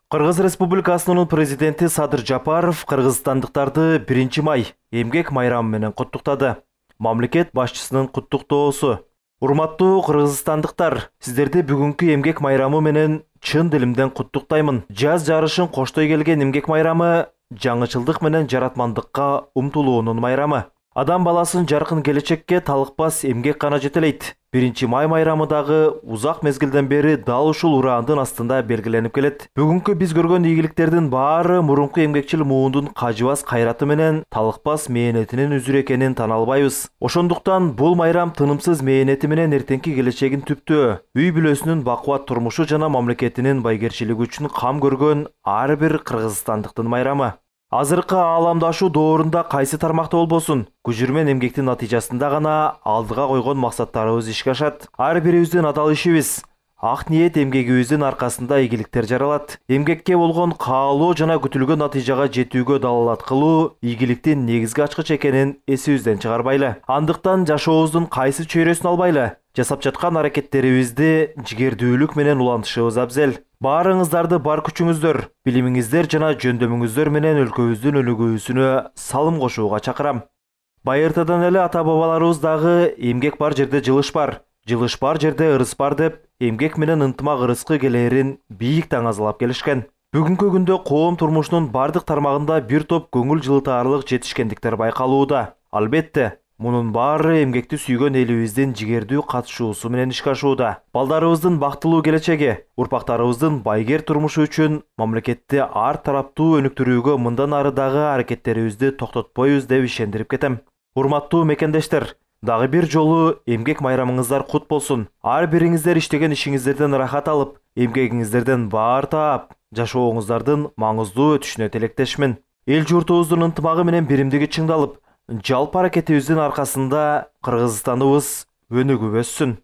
Кыргыз Республикасынын президенти Садыр Жапаров кыргызстандыктарды 1 май эмгек майрамы менен куттуктады. Мамлекет башчысынын куттуктоосу. Урматтуу кыргызстандыктар, сиздерди бүгүнкү эмгек майрамы менен чын дилимден куттуктаймын. Жаз жарышын коштой келген эмгек майрамы жаңычылдык менен жаратмандыкка умтулуунун майрамы. Адам баласын жаркын келечекке талыкпас эмгек гана жетелейт. 1 май майрамы дагы узак мезгилден бери дал ушул ураандын астында белгиленип келет. Бүгүнкү биз көргөн ийгиликтердин баары мурунку эмгекчил муундун кажыбас кайраты менен талыкпас мээнетинин үзүрү экенин тана албайбыз. Ошондуктан бул майрам тынымсыз мээнети менен эртеңки келечегин түптөө, үй бүлөсүнүн бакубат турмушу жана мамлекетинин байгерчилиги үчүн кам көргөн ар бир кыргызстандыктын майрамы. Азыркы ааламдашуу доорунда кайсы тармакта болбосун, күжүрмен эмгектин натыйжасында гана алдыга койгон максаттарыбыз ишке ашат. Ар бирибиздин адал ишибиз, ак ниет эмгегибиздин аркасында ийгиликтер жаралат. Эмгекке болгон каалоо жана күтүлгөн натыйжага жетүүгө далалат кылуу ийгиликтин негизги ачкыч экенин эсибизден чыгарбайлы. Андыктан жашообуздун кайсы чөйрөсүн албайлы, жасап жаткан аракеттерибизди жигердүүлүк менен улантышыбыз абзел. Баарыңыздарды бар күчүңүздөр, билимиңиздер жана жөндөмүңүздөр менен өлкөбүздүн өнүгүүсүнө салым кошууга чакырам. Байыртадан эле ата-бабаларыбыз дагы эмгек бар жерде жылыш бар, жылыш бар жерде ырыс бар деп, эмгек менен ынтымак ырыскы келээрин бийик таңазалап келишкен. Бүгүнкү күндө коом турмушунун бардык тармагында бир топ көңүл жылытаарлык жетишкендиктер байкалууда. Албетте, мунун баары эмгекти сүйгөн элибиздин жигердүү катышуусу менен ишке ашууда. Балдарыбыздын бактылуу келечеги, урпактарыбыздын байгер турмушу үчүн мамлекетти ар тараптуу өнүктүрүүгө мындан ары дагы аракеттерибизди токтотпойбуз деп ишендирип кетем. Урматтуу мекендештер, дагы бир жолу эмгек майрамыңыздар кут болсун. Ар бириңиздер иштеген ишиңиздерден рахат алып, эмгегиңиздерден баар таап, жашооңуздардын маңыздуу өтүшүнө тилектешмин. Эл журтубуздун ынтымагы менен биримдиги чыңдалып, жалпы аракетибиздин аркасында Кыргызстаныбыз өнүгүп өссүн.